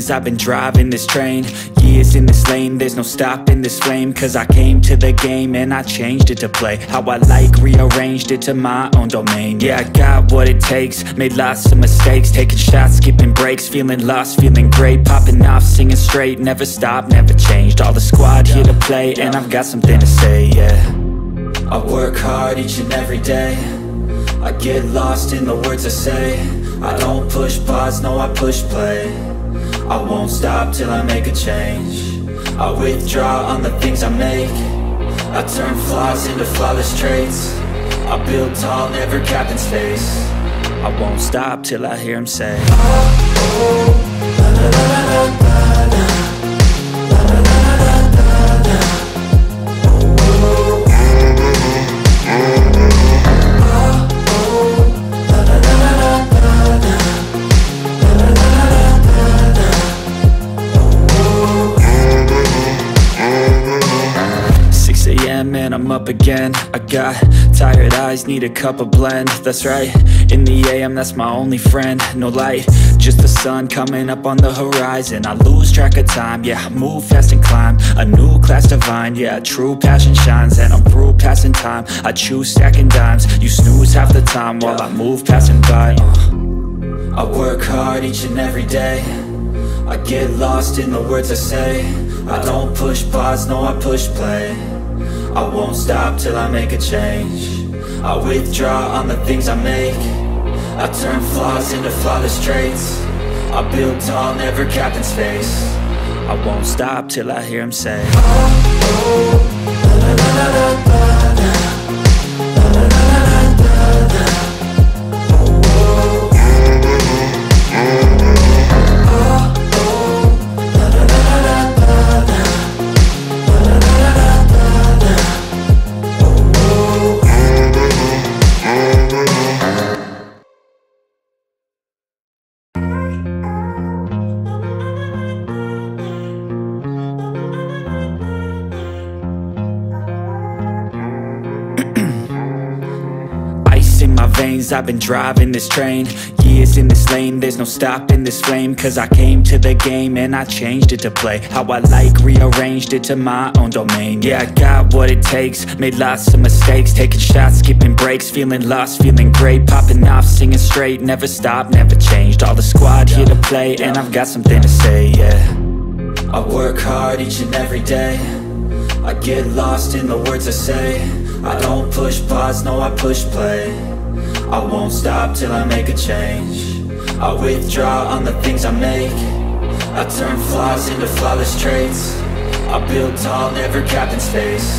veins, I've been driving this train. Years in this lane, there's no stopping this flame. Cause I came to the game and I changed it to play how I like, rearranged it to my own domain. Yeah, I got what it takes, made lots of mistakes, taking shots, skipping breaks, feeling lost, feeling great, popping off, singing straight, never stopped, never changed. All the squad here to play, and I've got something to say, yeah. I work hard each and every day, I get lost in the words I say. I don't push pause, no I push play. I won't stop till I make a change. I withdraw on the things I make. I turn flaws into flawless traits. I build tall, never capped in space. I won't stop till I hear him say, oh, oh, la, la, la, la, la, la. And I'm up again. I got tired eyes, need a cup of blend. That's right, in the AM, that's my only friend. No light, just the sun coming up on the horizon. I lose track of time, yeah, I move fast and climb a new class divine, yeah, true passion shines. And I'm through passing time, I choose stacking dimes. You snooze half the time while I move passing by. I work hard each and every day, I get lost in the words I say. I don't push pause, no I push play. I won't stop till I make a change. I withdraw on the things I make. I turn flaws into flawless traits. I build tall, never capped in space. I won't stop till I hear him say, oh, oh, la, la, la, la, la, la. I've been driving this train, years in this lane, there's no stopping this flame. Cause I came to the game and I changed it to play how I like, rearranged it to my own domain. Yeah, I got what it takes, made lots of mistakes, taking shots, skipping breaks, feeling lost, feeling great, popping off, singing straight, never stopped, never changed. All the squad here to play, and I've got something to say, yeah. I work hard each and every day, I get lost in the words I say. I don't push pause, no I push play. I won't stop till I make a change. I withdraw on the things I make. I turn flaws into flawless traits. I build tall, never capped in space.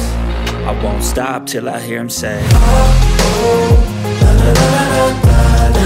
I won't stop till I hear him say, oh, oh, la, la, la, la, la, la.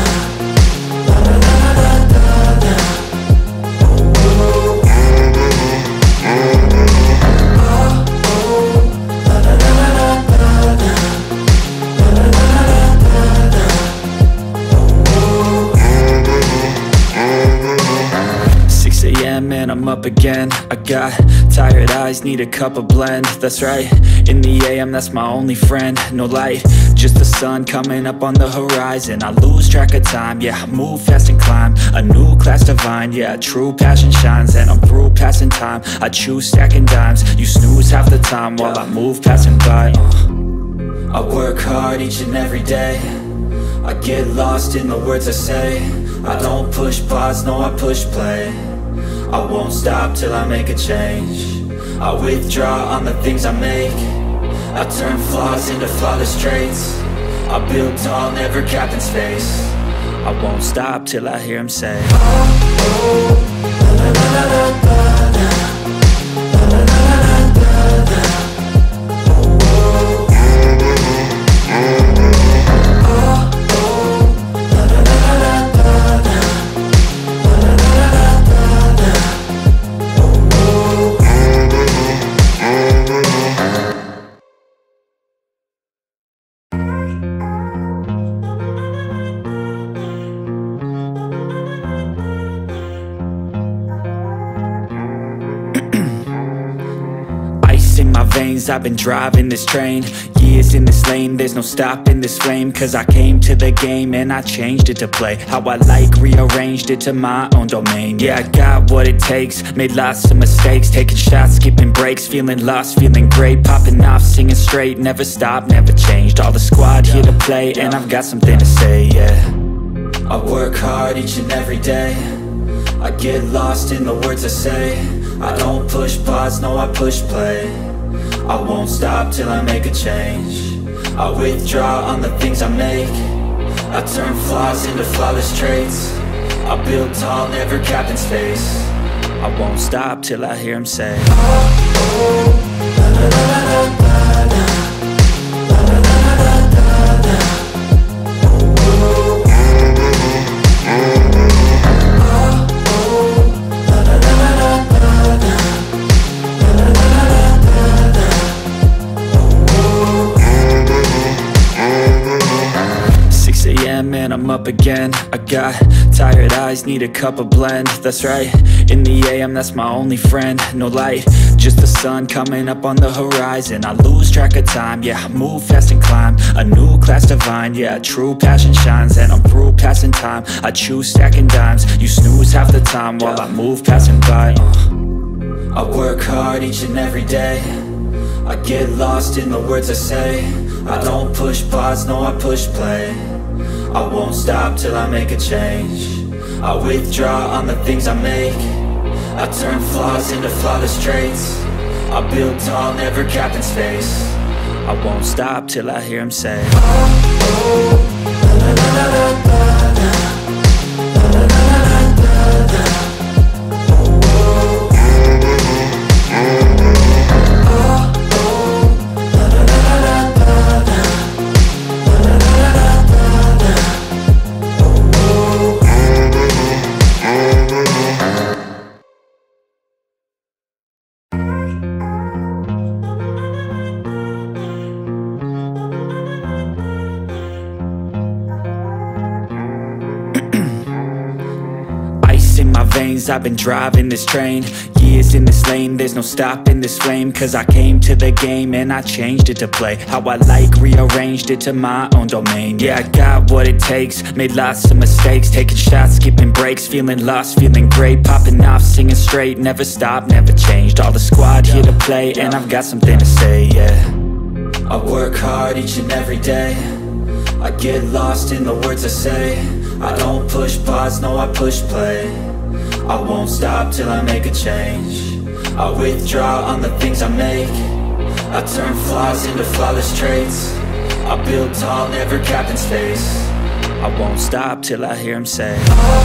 And I'm up again. I got tired eyes, need a cup of blend. That's right, in the AM, that's my only friend. No light, just the sun coming up on the horizon. I lose track of time, yeah, I move fast and climb a new class divine, yeah, true passion shines. And I'm through passing time, I choose stacking dimes. You snooze half the time while I move passing by. I work hard each and every day, I get lost in the words I say. I don't push pause, no I push play. I won't stop till I make a change. I withdraw on the things I make. I turn flaws into flawless traits. I build tall, never capped in space. I won't stop till I hear him say, oh, oh, la, la, la, la, la, la. I've been driving this train, Years in this lane, there's no stopping this flame. Cause I came to the game and I changed it to play how I like, rearranged it to my own domain. Yeah, I got what it takes, made lots of mistakes, taking shots, skipping breaks, feeling lost, feeling great, popping off, singing straight, never stopped, never changed. All the squad here to play, and I've got something to say, yeah. I work hard each and every day, I get lost in the words I say. I don't push pause, no, I push play. I won't stop till I make a change. I withdraw on the things I make. I turn flaws into flawless traits. I build tall, never capped in space. I won't stop till I hear him say, oh, oh, la, la, la, la, la, la. Man, I'm up again. I got tired eyes, need a cup of blend. That's right, in the AM, that's my only friend. No light, just the sun coming up on the horizon. I lose track of time, yeah, I move fast and climb a new class divine, yeah, true passion shines. And I'm through passing time, I choose stacking dimes. You snooze half the time while I move passing by. I work hard each and every day, I get lost in the words I say. I don't push pause, no, I push play. I won't stop till I make a change. I withdraw on the things I make. I turn flaws into flawless traits. I build tall, never capped in space. I won't stop till I hear him say, oh, oh, la, la, la, la, la, la, la, la, la, la, la, la. I've been driving this train, years in this lane, there's no stopping this flame. Cause I came to the game and I changed it to play how I like, rearranged it to my own domain. Yeah, I got what it takes, made lots of mistakes, taking shots, skipping breaks, feeling lost, feeling great, popping off, singing straight, never stopped, never changed. All the squad here to play, and I've got something to say, yeah. I work hard each and every day, I get lost in the words I say. I don't push pause, no, I push play. I won't stop till I make a change. I withdraw on the things I make. I turn flaws into flawless traits. I build tall, never capped in space. I won't stop till I hear him say, oh.